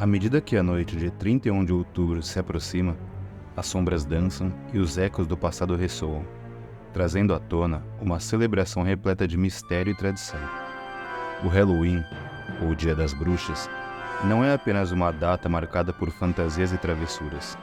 À medida que a noite de 31 de outubro se aproxima, as sombras dançam e os ecos do passado ressoam, trazendo à tona uma celebração repleta de mistério e tradição. O Halloween, ou Dia das Bruxas, não é apenas uma data marcada por fantasias e travessuras,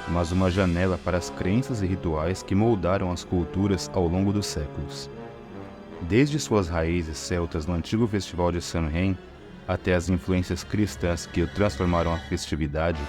mas uma janela para as crenças e rituais que moldaram as culturas ao longo dos séculos. Desde suas raízes celtas no antigo festival de Samhain, até as influências cristãs que o transformaram a festividade,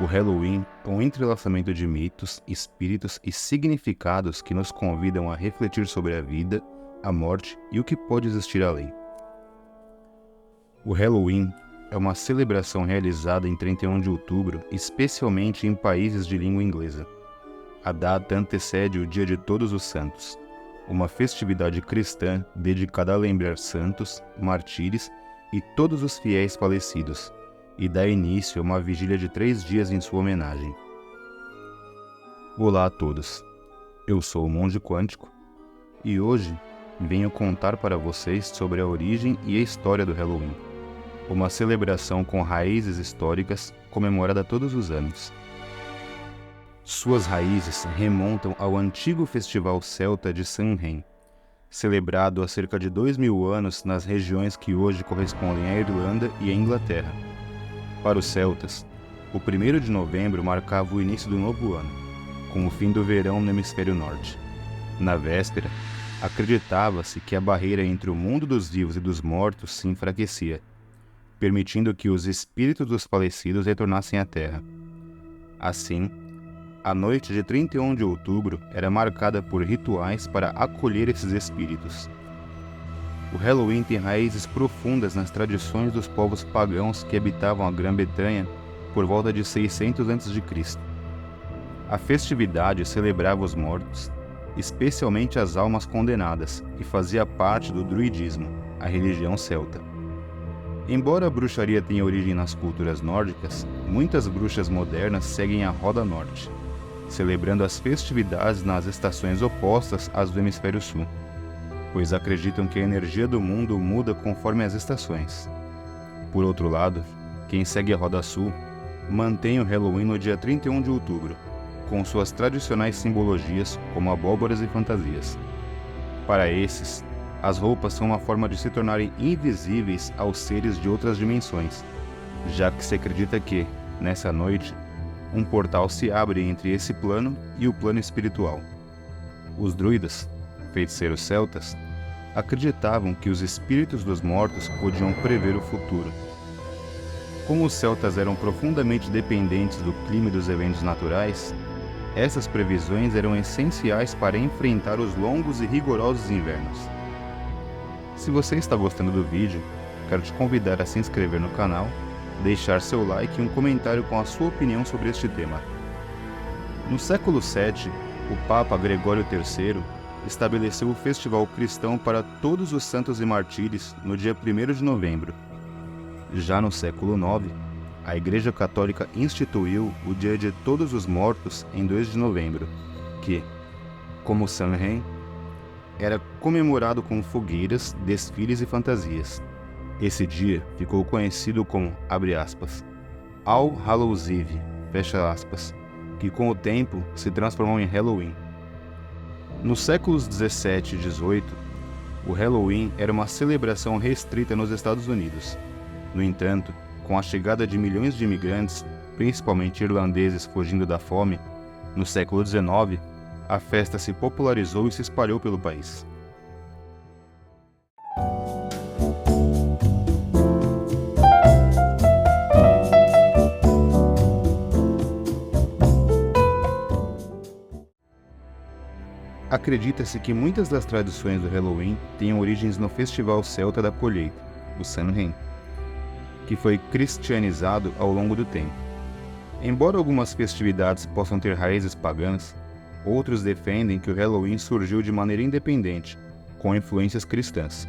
o Halloween é um entrelaçamento de mitos, espíritos e significados que nos convidam a refletir sobre a vida, a morte e o que pode existir além. O Halloween é uma celebração realizada em 31 de outubro, especialmente em países de língua inglesa. A data antecede o Dia de Todos os Santos, uma festividade cristã dedicada a lembrar santos, mártires e todos os fiéis falecidos, e dá início a uma vigília de 3 dias em sua homenagem. Olá a todos, eu sou o Monge Quântico, e hoje venho contar para vocês sobre a origem e a história do Halloween, uma celebração com raízes históricas comemorada todos os anos. Suas raízes remontam ao antigo festival celta de Samhain, celebrado há cerca de 2000 anos nas regiões que hoje correspondem à Irlanda e à Inglaterra. Para os celtas, o 1º de novembro marcava o início do novo ano, com o fim do verão no hemisfério norte. Na véspera, acreditava-se que a barreira entre o mundo dos vivos e dos mortos se enfraquecia, permitindo que os espíritos dos falecidos retornassem à Terra. Assim, a noite de 31 de outubro era marcada por rituais para acolher esses espíritos. O Halloween tem raízes profundas nas tradições dos povos pagãos que habitavam a Grã-Bretanha por volta de 600 a.C. A festividade celebrava os mortos, especialmente as almas condenadas, e fazia parte do druidismo, a religião celta. Embora a bruxaria tenha origem nas culturas nórdicas, muitas bruxas modernas seguem a Roda Norte, celebrando as festividades nas estações opostas às do hemisfério sul, pois acreditam que a energia do mundo muda conforme as estações. Por outro lado, quem segue a Roda Sul mantém o Halloween no dia 31 de outubro, com suas tradicionais simbologias como abóboras e fantasias. Para esses, as roupas são uma forma de se tornarem invisíveis aos seres de outras dimensões, já que se acredita que, nessa noite, um portal se abre entre esse plano e o plano espiritual. Os druidas, feiticeiros celtas, acreditavam que os espíritos dos mortos podiam prever o futuro. Como os celtas eram profundamente dependentes do clima e dos eventos naturais, essas previsões eram essenciais para enfrentar os longos e rigorosos invernos. Se você está gostando do vídeo, quero te convidar a se inscrever no canal, deixar seu like e um comentário com a sua opinião sobre este tema. No século VII, o Papa Gregório III estabeleceu o festival cristão para todos os santos e mártires no dia 1º de novembro. Já no século IX, a Igreja Católica instituiu o Dia de Todos os Mortos em 2 de novembro, que, como Samhain, era comemorado com fogueiras, desfiles e fantasias. Esse dia ficou conhecido como, abre aspas, All Hallows Eve, fecha aspas, que com o tempo se transformou em Halloween. Nos séculos 17 e 18, o Halloween era uma celebração restrita nos Estados Unidos. No entanto, com a chegada de milhões de imigrantes, principalmente irlandeses fugindo da fome, no século XIX, a festa se popularizou e se espalhou pelo país. Acredita-se que muitas das tradições do Halloween tenham origens no festival celta da colheita, o Samhain, que foi cristianizado ao longo do tempo. Embora algumas festividades possam ter raízes pagãs, outros defendem que o Halloween surgiu de maneira independente, com influências cristãs.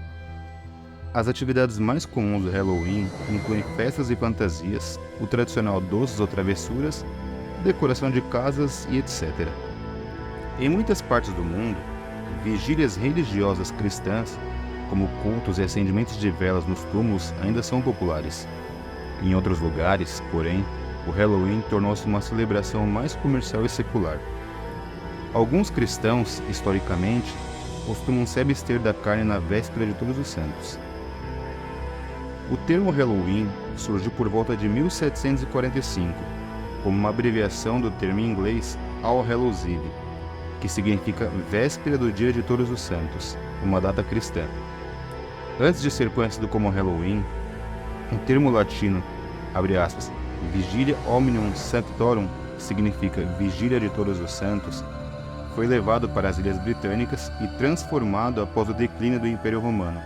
As atividades mais comuns do Halloween incluem festas e fantasias, o tradicional doces ou travessuras, decoração de casas e etc. Em muitas partes do mundo, vigílias religiosas cristãs, como cultos e acendimentos de velas nos túmulos, ainda são populares. Em outros lugares, porém, o Halloween tornou-se uma celebração mais comercial e secular. Alguns cristãos, historicamente, costumam se abster da carne na véspera de Todos os Santos. O termo Halloween surgiu por volta de 1745, como uma abreviação do termo em inglês All Hallows Eve, que significa véspera do Dia de Todos os Santos, uma data cristã. Antes de ser conhecido como Halloween, o termo latino, abre aspas, Vigilia Omnium Sanctorum, que significa Vigília de Todos os Santos, foi levado para as Ilhas Britânicas e transformado após o declínio do Império Romano,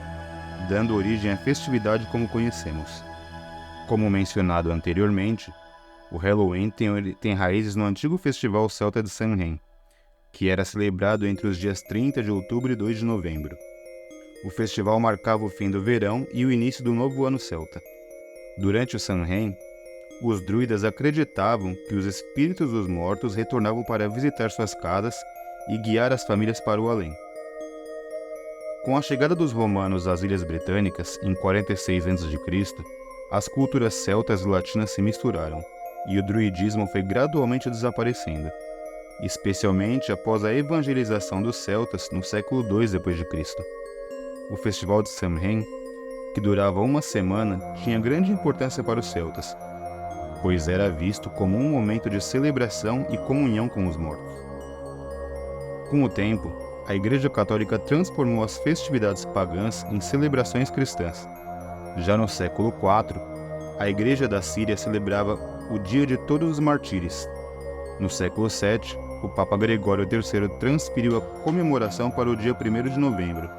dando origem à festividade como conhecemos. Como mencionado anteriormente, o Halloween tem raízes no antigo festival celta de Samhain, que era celebrado entre os dias 30 de outubro e 2 de novembro. O festival marcava o fim do verão e o início do novo ano celta. Durante o Samhain, os druidas acreditavam que os espíritos dos mortos retornavam para visitar suas casas e guiar as famílias para o além. Com a chegada dos romanos às Ilhas Britânicas, em 46 a.C., as culturas celtas e latinas se misturaram, e o druidismo foi gradualmente desaparecendo, especialmente após a evangelização dos celtas no século II d.C. O festival de Samhain, que durava uma semana, tinha grande importância para os celtas, pois era visto como um momento de celebração e comunhão com os mortos. Com o tempo, a Igreja Católica transformou as festividades pagãs em celebrações cristãs. Já no século IV, a Igreja da Síria celebrava o Dia de Todos os Mártires. No século VII, o Papa Gregório III transferiu a comemoração para o dia 1º de novembro,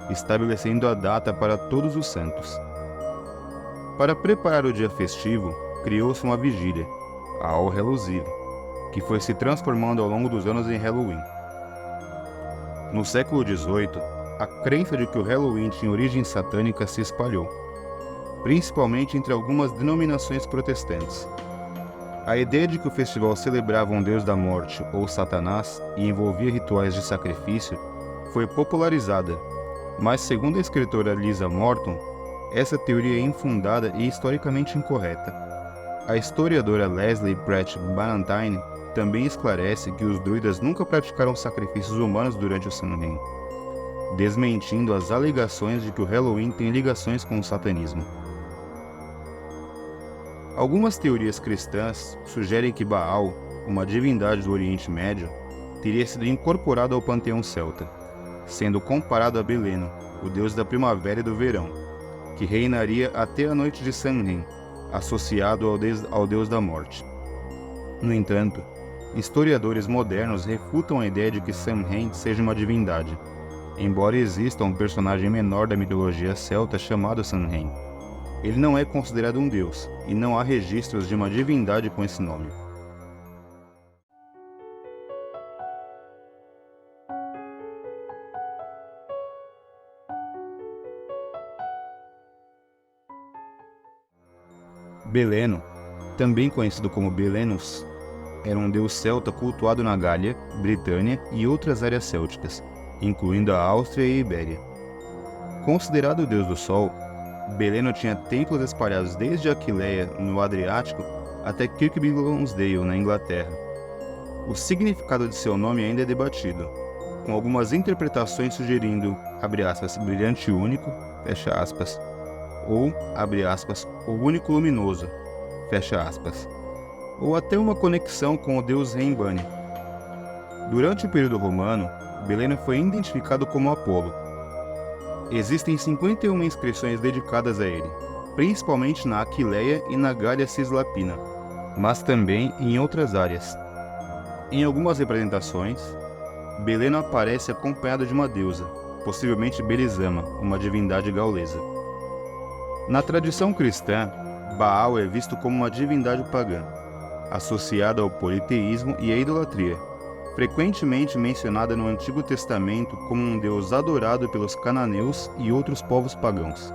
estabelecendo a data para Todos os Santos. Para preparar o dia festivo, criou-se uma vigília, a All Hallows Eve, que foi se transformando ao longo dos anos em Halloween. No século XVIII, a crença de que o Halloween tinha origem satânica se espalhou, principalmente entre algumas denominações protestantes. A ideia de que o festival celebrava um deus da morte ou Satanás e envolvia rituais de sacrifício foi popularizada, mas segundo a escritora Lisa Morton, essa teoria é infundada e historicamente incorreta. A historiadora Leslie Pratt Ballantyne também esclarece que os druidas nunca praticaram sacrifícios humanos durante o Samhain, desmentindo as alegações de que o Halloween tem ligações com o satanismo. Algumas teorias cristãs sugerem que Baal, uma divindade do Oriente Médio, teria sido incorporado ao panteão celta, sendo comparado a Beleno, o deus da primavera e do verão, que reinaria até a noite de Samhain, associado ao deus da morte. No entanto, historiadores modernos refutam a ideia de que Samhain seja uma divindade, embora exista um personagem menor da mitologia celta chamado Samhain. Ele não é considerado um deus, e não há registros de uma divindade com esse nome. Beleno, também conhecido como Belenus, era um deus celta cultuado na Gália, Britânia e outras áreas célticas, incluindo a Áustria e a Ibéria. Considerado o deus do sol, Beleno tinha templos espalhados desde Aquileia, no Adriático, até Kirkby Lonsdale, na Inglaterra. O significado de seu nome ainda é debatido, com algumas interpretações sugerindo, abre aspas, brilhante único, fecha aspas, ou, abre aspas, o único luminoso, fecha aspas, ou até uma conexão com o deus Rembane. Durante o período romano, Beleno foi identificado como Apolo. Existem 51 inscrições dedicadas a ele, principalmente na Aquileia e na Gália Cislapina, mas também em outras áreas. Em algumas representações, Beleno aparece acompanhado de uma deusa, possivelmente Belisama, uma divindade gaulesa. Na tradição cristã, Baal é visto como uma divindade pagã, associada ao politeísmo e à idolatria, frequentemente mencionada no Antigo Testamento como um deus adorado pelos cananeus e outros povos pagãos.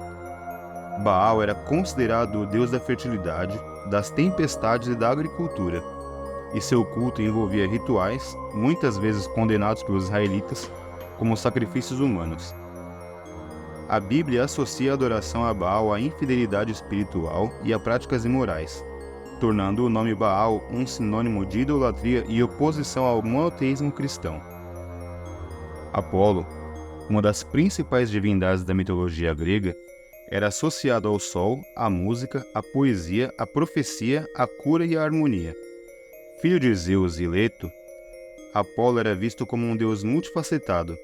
Baal era considerado o deus da fertilidade, das tempestades e da agricultura, e seu culto envolvia rituais, muitas vezes condenados pelos israelitas, como sacrifícios humanos. A Bíblia associa a adoração a Baal à infidelidade espiritual e a práticas imorais, tornando o nome Baal um sinônimo de idolatria e oposição ao monoteísmo cristão. Apolo, uma das principais divindades da mitologia grega, era associado ao sol, à música, à poesia, à profecia, à cura e à harmonia. Filho de Zeus e Leto, Apolo era visto como um deus multifacetado,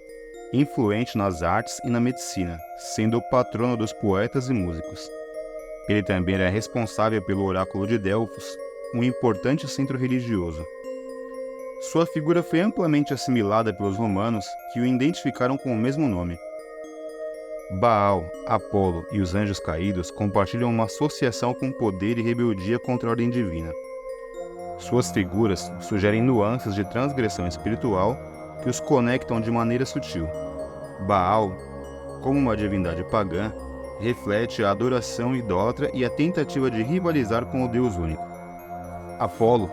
influente nas artes e na medicina, sendo o patrono dos poetas e músicos. Ele também era responsável pelo oráculo de Delfos, um importante centro religioso. Sua figura foi amplamente assimilada pelos romanos, que o identificaram com o mesmo nome. Baal, Apolo e os anjos caídos compartilham uma associação com poder e rebeldia contra a ordem divina. Suas figuras sugerem nuances de transgressão espiritual que os conectam de maneira sutil. Baal, como uma divindade pagã, reflete a adoração idólatra e a tentativa de rivalizar com o Deus único. Apolo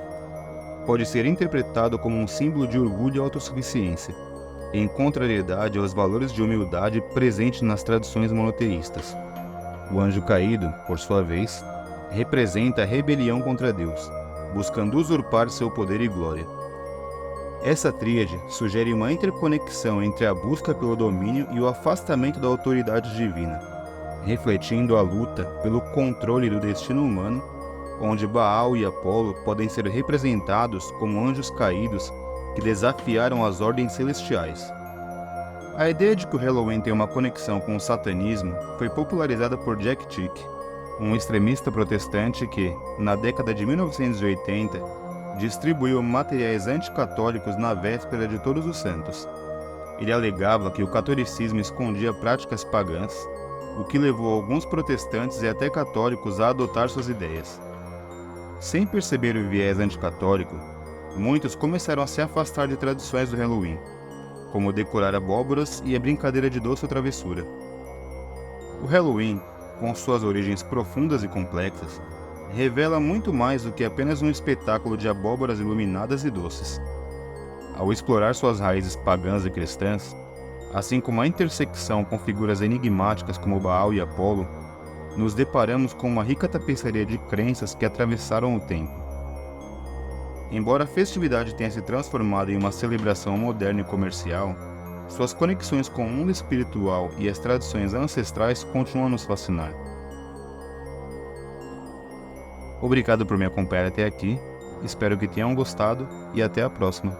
pode ser interpretado como um símbolo de orgulho e autossuficiência, em contrariedade aos valores de humildade presentes nas tradições monoteístas. O anjo caído, por sua vez, representa a rebelião contra Deus, buscando usurpar seu poder e glória. Essa tríade sugere uma interconexão entre a busca pelo domínio e o afastamento da autoridade divina, refletindo a luta pelo controle do destino humano, onde Baal e Apolo podem ser representados como anjos caídos que desafiaram as ordens celestiais. A ideia de que o Halloween tem uma conexão com o satanismo foi popularizada por Jack Chick, um extremista protestante que, na década de 1980, distribuiu materiais anticatólicos na véspera de Todos os Santos. Ele alegava que o catolicismo escondia práticas pagãs, o que levou alguns protestantes e até católicos a adotar suas ideias. Sem perceber o viés anticatólico, muitos começaram a se afastar de tradições do Halloween, como decorar abóboras e a brincadeira de doce ou travessura. O Halloween, com suas origens profundas e complexas, revela muito mais do que apenas um espetáculo de abóboras iluminadas e doces. Ao explorar suas raízes pagãs e cristãs, assim como a intersecção com figuras enigmáticas como Baal e Apolo, nos deparamos com uma rica tapeçaria de crenças que atravessaram o tempo. Embora a festividade tenha se transformado em uma celebração moderna e comercial, suas conexões com o mundo espiritual e as tradições ancestrais continuam a nos fascinar. Obrigado por me acompanhar até aqui, espero que tenham gostado e até a próxima.